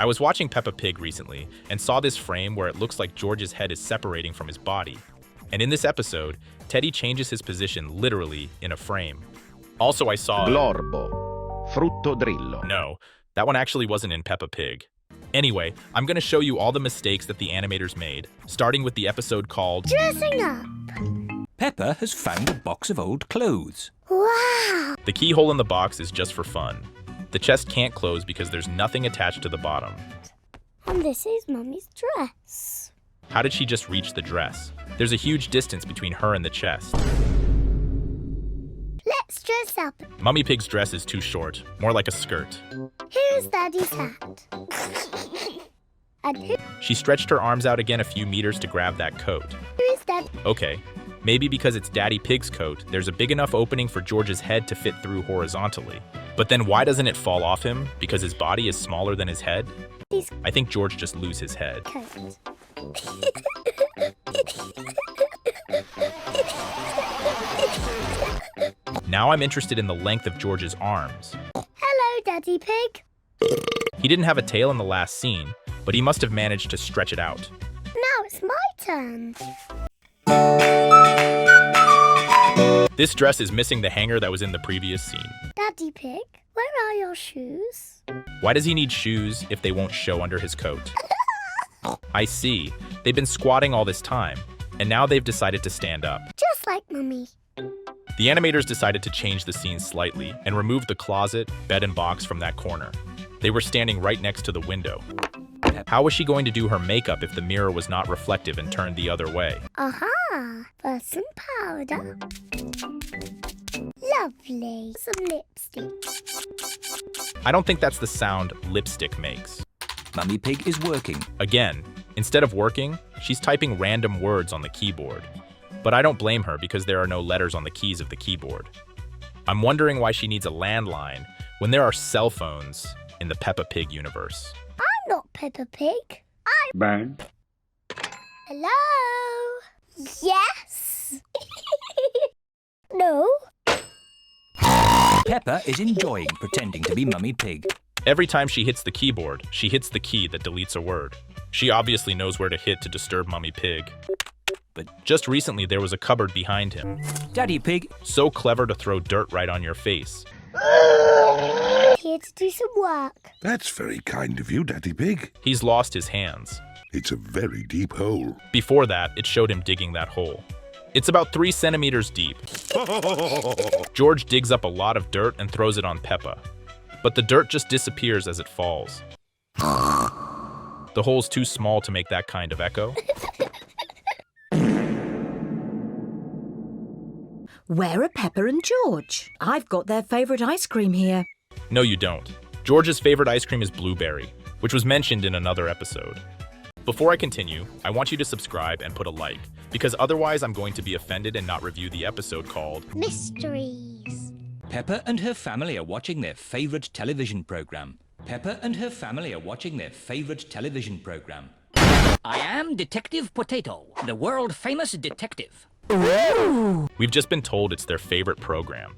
I was watching Peppa Pig recently and saw this frame where it looks like George's head is separating from his body. And in this episode, Teddy changes his position literally in a frame. Also, I saw... Glorbo, frutto drillo. No, that one actually wasn't in Peppa Pig. Anyway, I'm going to show you all the mistakes that the animators made, starting with the episode called... Dressing up. Peppa has found a box of old clothes. Wow. The keyhole in the box is just for fun. The chest can't close because there's nothing attached to the bottom. And this is Mummy's dress. How did she just reach the dress? There's a huge distance between her and the chest. Let's dress up. Mummy Pig's dress is too short, more like a skirt. Here's Daddy's hat. And here She stretched her arms out again a few meters to grab that coat. is Daddy. Okay, maybe because it's Daddy Pig's coat, there's a big enough opening for George's head to fit through horizontally. But then why doesn't it fall off him? Because his body is smaller than his head? He's I think George just lose his head. coat. Now I'm interested in the length of George's arms. Hello, Daddy Pig. He didn't have a tail in the last scene, but he must have managed to stretch it out. Now it's my turn. This dress is missing the hanger that was in the previous scene. Daddy Pig, where are your shoes? Why does he need shoes if they won't show under his coat? I see. They've been squatting all this time, and now they've decided to stand up. Just like Mummy. The animators decided to change the scene slightly and remove the closet, bed, and box from that corner. They were standing right next to the window. How was she going to do her makeup if the mirror was not reflective and turned the other way? Aha! First some powder. Lovely. Some lipstick. I don't think that's the sound lipstick makes. Mummy Pig is working. Again, instead of working, she's typing random words on the keyboard. But I don't blame her because there are no letters on the keys of the keyboard. I'm wondering why she needs a landline when there are cell phones in the Peppa Pig universe. I'm not Peppa Pig. Bang. Hello? Yes? No? Peppa is enjoying pretending to be Mummy Pig. Every time she hits the keyboard, she hits the key that deletes a word. She obviously knows where to hit to disturb Mummy Pig. But just recently, there was a cupboard behind him. Daddy Pig, So clever to throw dirt right on your face. Here to do some work. That's very kind of you, Daddy Pig. He's lost his hands. It's a very deep hole. Before that, it showed him digging that hole. It's about 3 centimeters deep. George digs up a lot of dirt and throws it on Peppa. But the dirt just disappears as it falls. The hole's too small to make that kind of echo. Where are Peppa and George? I've got their favourite ice cream here. No, you don't. George's favorite ice cream is blueberry, which was mentioned in another episode. Before I continue, I want you to subscribe and put a like, because otherwise I'm going to be offended and not review the episode called Mysteries. Peppa and her family are watching their favourite television programme. Peppa and her family are watching their favourite television programme. I am Detective Potato, the world-famous detective. We've just been told it's their favorite program.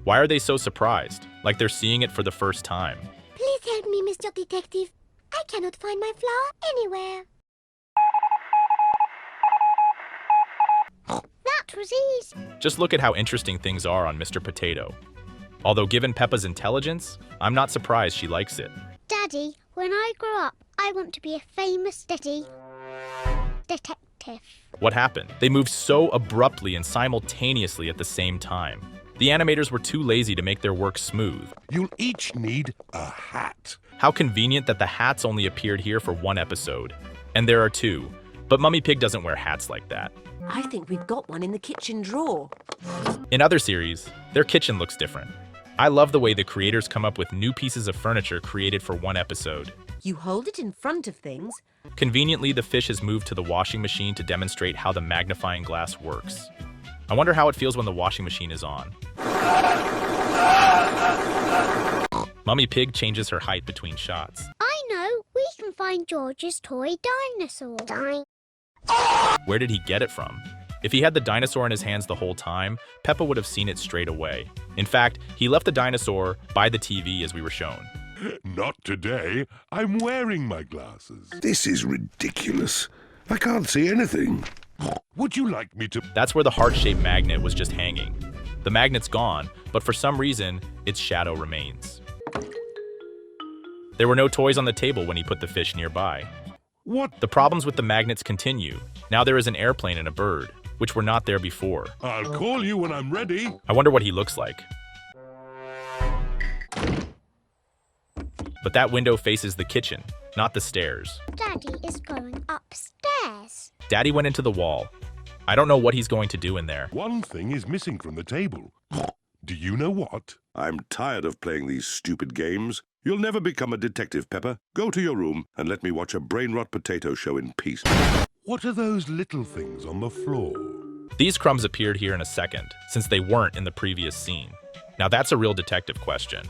Why are they so surprised? Like they're seeing it for the first time. Please help me, Mr. Detective. I cannot find my flower anywhere. That was easy. Just look at how interesting things are on Mr. Potato. Although given Peppa's intelligence, I'm not surprised she likes it. Daddy, when I grow up, I want to be a famous detective. What happened? They moved so abruptly and simultaneously at the same time. The animators were too lazy to make their work smooth. You'll each need a hat. How convenient that the hats only appeared here for one episode. And there are 2. But Mummy Pig doesn't wear hats like that. I think we've got one in the kitchen drawer. In other series, their kitchen looks different. I love the way the creators come up with new pieces of furniture created for one episode. You hold it in front of things. Conveniently, the fish has moved to the washing machine to demonstrate how the magnifying glass works. I wonder how it feels when the washing machine is on. Mummy Pig changes her height between shots. I know. We can find George's toy dinosaur. Where did he get it from? If he had the dinosaur in his hands the whole time, Peppa would have seen it straight away. In fact, he left the dinosaur by the TV as we were shown. Not today. I'm wearing my glasses. This is ridiculous. I can't see anything. Would you like me to... That's where the heart-shaped magnet was just hanging. The magnet's gone, but for some reason, its shadow remains. There were no toys on the table when he put the fish nearby. What? The problems with the magnets continue. Now there is an airplane and a bird, which were not there before. I'll call you when I'm ready. I wonder what he looks like. But that window faces the kitchen, not the stairs. Daddy is going upstairs. Daddy went into the wall. I don't know what he's going to do in there. One thing is missing from the table. Do you know what? I'm tired of playing these stupid games. You'll never become a detective, Peppa. Go to your room and let me watch a brain-rot potato show in peace. What are those little things on the floor? These crumbs appeared here in a second, since they weren't in the previous scene. Now that's a real detective question.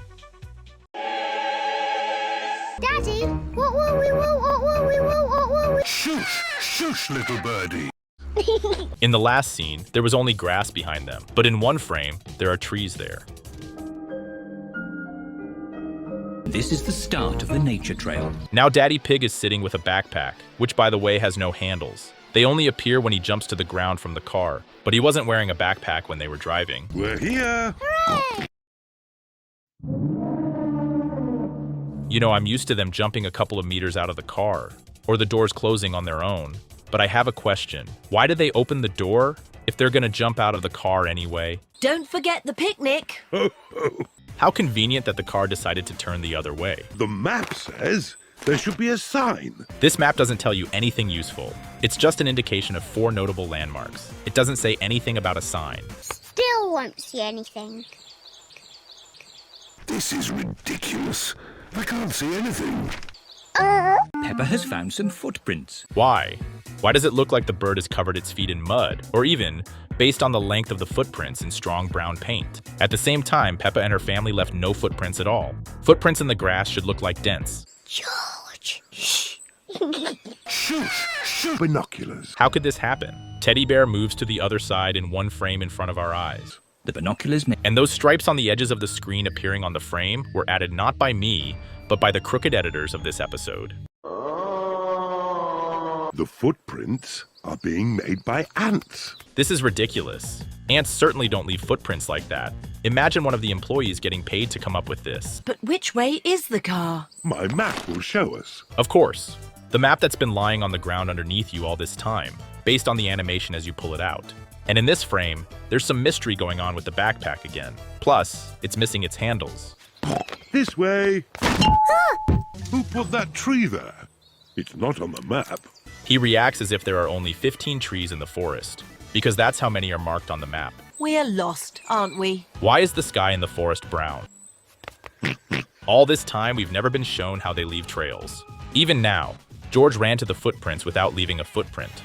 Daddy, what were we? Shush! Shush, little birdie! In the last scene, there was only grass behind them, but in one frame, there are trees there. This is the start of the nature trail. Now Daddy Pig is sitting with a backpack, which by the way has no handles. They only appear when he jumps to the ground from the car, but he wasn't wearing a backpack when they were driving. We're here! Hooray! You know, I'm used to them jumping a couple of meters out of the car, or the doors closing on their own. But I have a question. Why did they open the door if they're gonna jump out of the car anyway? Don't forget the picnic. How convenient that the car decided to turn the other way. The map says there should be a sign. This map doesn't tell you anything useful. It's just an indication of 4 notable landmarks. It doesn't say anything about a sign. Still won't see anything. This is ridiculous. I can't see anything. Peppa has found some footprints. Why? Why does it look like the bird has covered its feet in mud? Or even, based on the length of the footprints, in strong brown paint. At the same time, Peppa and her family left no footprints at all. Footprints in the grass should look like dents. George. Shush! Shush! Binoculars. How could this happen? Teddy Bear moves to the other side in one frame in front of our eyes. The binoculars may... And those stripes on the edges of the screen appearing on the frame were added not by me, but by the crooked editors of this episode. The footprints are being made by ants. This is ridiculous. Ants certainly don't leave footprints like that. Imagine one of the employees getting paid to come up with this. But which way is the car? My map will show us. Of course, the map that's been lying on the ground underneath you all this time, based on the animation as you pull it out. And in this frame, there's some mystery going on with the backpack again. Plus, it's missing its handles. This way. Who put that tree there? It's not on the map. He reacts as if there are only 15 trees in the forest, because that's how many are marked on the map. We're lost, aren't we? Why is the sky in the forest brown? All this time, we've never been shown how they leave trails. Even now, George ran to the footprints without leaving a footprint.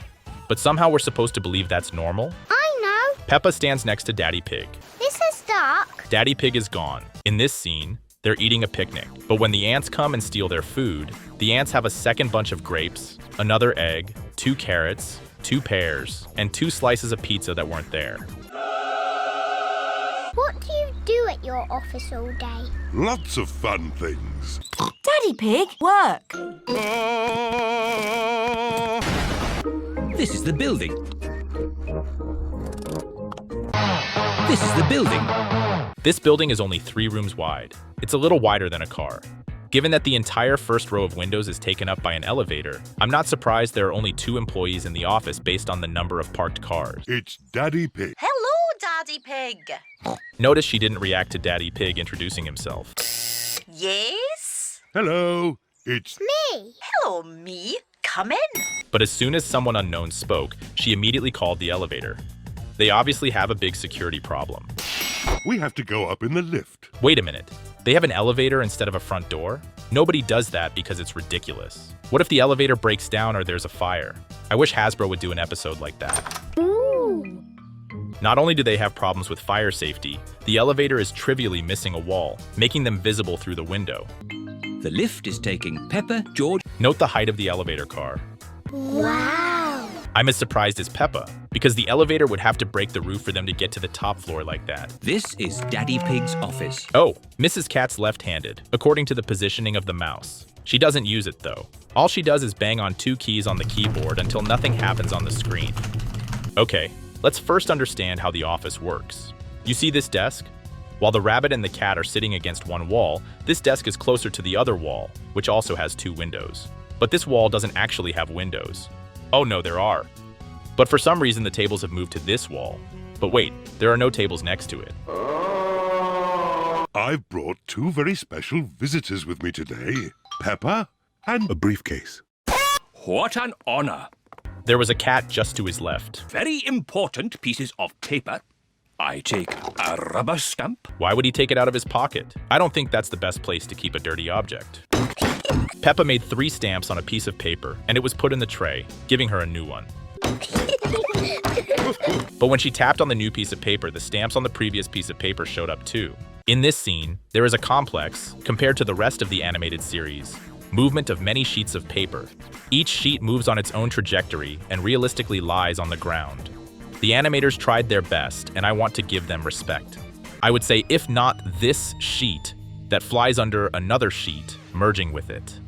But somehow we're supposed to believe that's normal? I know. Peppa stands next to Daddy Pig. This is dark. Daddy Pig is gone. In this scene, they're eating a picnic. But when the ants come and steal their food, the ants have a second bunch of grapes, another egg, 2 carrots, 2 pears, and 2 slices of pizza that weren't there. What do you do at your office all day? Lots of fun things. Daddy Pig, work. This is the building. This is the building. This building is only 3 rooms wide. It's a little wider than a car. Given that the entire first row of windows is taken up by an elevator, I'm not surprised there are only 2 employees in the office based on the number of parked cars. It's Daddy Pig. Hello, Daddy Pig. Notice she didn't react to Daddy Pig introducing himself. Yes? Hello. It's Me. Hello, me. Come in. But as soon as someone unknown spoke, she immediately called the elevator. They obviously have a big security problem. We have to go up in the lift. Wait a minute. They have an elevator instead of a front door? Nobody does that because it's ridiculous. What if the elevator breaks down or there's a fire? I wish Hasbro would do an episode like that. Ooh. Not only do they have problems with fire safety, the elevator is trivially missing a wall, making them visible through the window. The lift is taking Peppa, George... Note the height of the elevator car. Wow. I'm as surprised as Peppa, because the elevator would have to break the roof for them to get to the top floor like that. This is Daddy Pig's office. Oh, Mrs. Cat's left-handed, according to the positioning of the mouse. She doesn't use it though. All she does is bang on 2 keys on the keyboard until nothing happens on the screen. Okay, let's first understand how the office works. You see this desk? While the rabbit and the cat are sitting against one wall, this desk is closer to the other wall, which also has 2 windows. But this wall doesn't actually have windows. Oh no, there are. But for some reason the tables have moved to this wall. But wait, there are no tables next to it. I've brought 2 very special visitors with me today. Peppa and a briefcase. What an honor. There was a cat just to his left. Very important pieces of paper. I take a rubber stamp. Why would he take it out of his pocket? I don't think that's the best place to keep a dirty object. Peppa made 3 stamps on a piece of paper, and it was put in the tray, giving her a new one. But when she tapped on the new piece of paper, the stamps on the previous piece of paper showed up too. In this scene, there is a complex, compared to the rest of the animated series, movement of many sheets of paper. Each sheet moves on its own trajectory and realistically lies on the ground. The animators tried their best, and I want to give them respect. I would say, if not this sheet, that flies under another sheet, merging with it.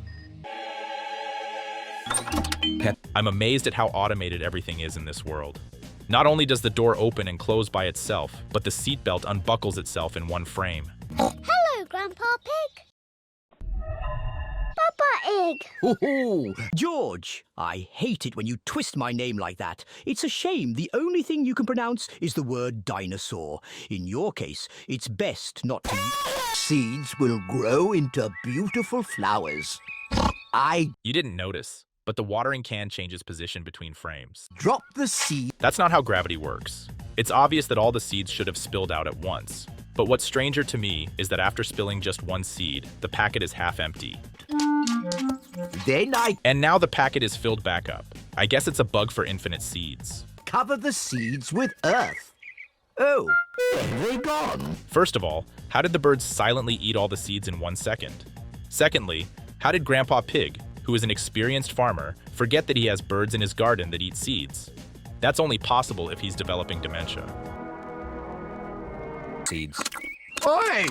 I'm amazed at how automated everything is in this world. Not only does the door open and close by itself, but the seatbelt unbuckles itself in one frame. Hello, Grandpa Pig. Papa Egg. Oh, George, I hate it when you twist my name like that. It's a shame the only thing you can pronounce is the word dinosaur. In your case, it's best not to... Seeds will grow into beautiful flowers. You didn't notice, but the watering can changes position between frames. Drop the seed. That's not how gravity works. It's obvious that all the seeds should have spilled out at once. But what's stranger to me is that after spilling just 1 seed, the packet is half empty. Then I And now the packet is filled back up. I guess it's a bug for infinite seeds. cover the seeds with earth. Oh, they're gone. First of all, how did the birds silently eat all the seeds in 1 second? Secondly, how did Grandpa Pig, who is an experienced farmer, forget that he has birds in his garden that eat seeds? That's only possible if he's developing dementia. Seeds. Oi!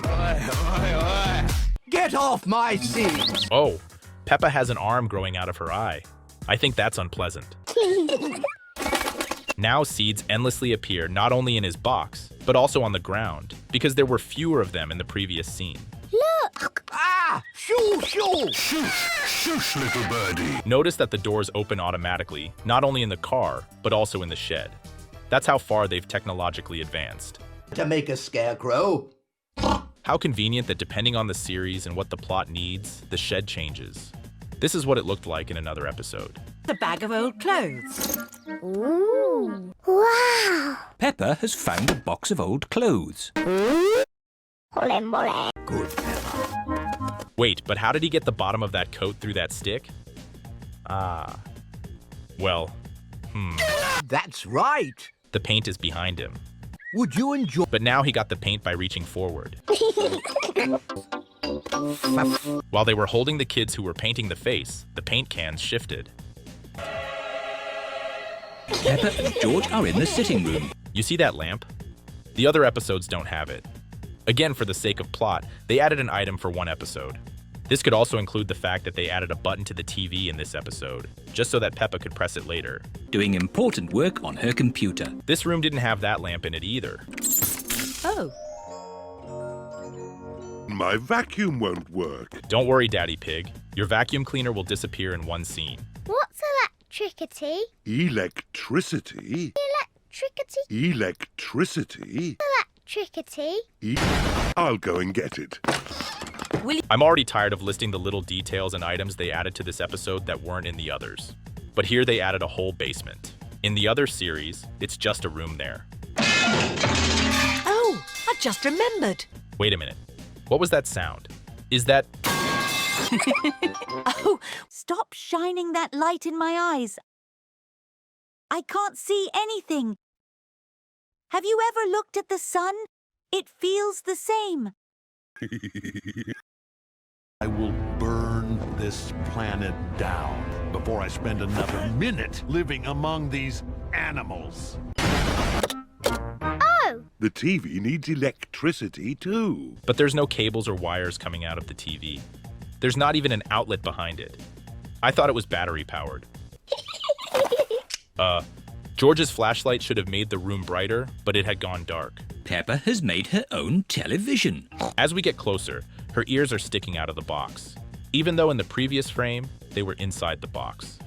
Get off my seeds! Oh, Peppa has an arm growing out of her eye. I think that's unpleasant. Now seeds endlessly appear not only in his box, but also on the ground, because there were fewer of them in the previous scene. Look. Ah! Shoo! Shoo! Shush, shush, little birdie. Notice that the doors open automatically, not only in the car, but also in the shed. That's how far they've technologically advanced. To make a scarecrow. How convenient that depending on the series and what the plot needs, the shed changes. This is what it looked like in another episode. The bag of old clothes. Ooh. Wow. Peppa has found a box of old clothes. Ole mole. Good, Peppa. Wait, but how did he get the bottom of that coat through that stick? Well, That's right. the paint is behind him. Would you enjoy... But now he got the paint by reaching forward. While they were holding the kids who were painting the face, the paint cans shifted. Peppa and George are in the sitting room. You see that lamp? The other episodes don't have it. Again, for the sake of plot, they added an item for 1 episode. This could also include the fact that they added a button to the TV in this episode, just so that Peppa could press it later. Doing important work on her computer. This room didn't have that lamp in it either. Oh, My vacuum won't work. Don't worry, Daddy Pig. Your vacuum cleaner will disappear in 1 scene. What's electricity? Electricity? Electricity? Electricity? Electricity? I'll go and get it. I'm already tired of listing the little details and items they added to this episode that weren't in the others. But here they added a whole basement. In the other series, it's just a room there. oh, I just remembered. Wait a minute. What was that sound? Is that... Oh, stop shining that light in my eyes. I can't see anything. Have you ever looked at the sun? It feels the same. I will burn this planet down before I spend another minute living among these animals. Oh! The TV needs electricity too. But there's no cables or wires coming out of the TV. There's not even an outlet behind it. I thought it was battery powered. George's flashlight should have made the room brighter, but it had gone dark. Peppa has made her own television. As we get closer, her ears are sticking out of the box, even though in the previous frame, they were inside the box.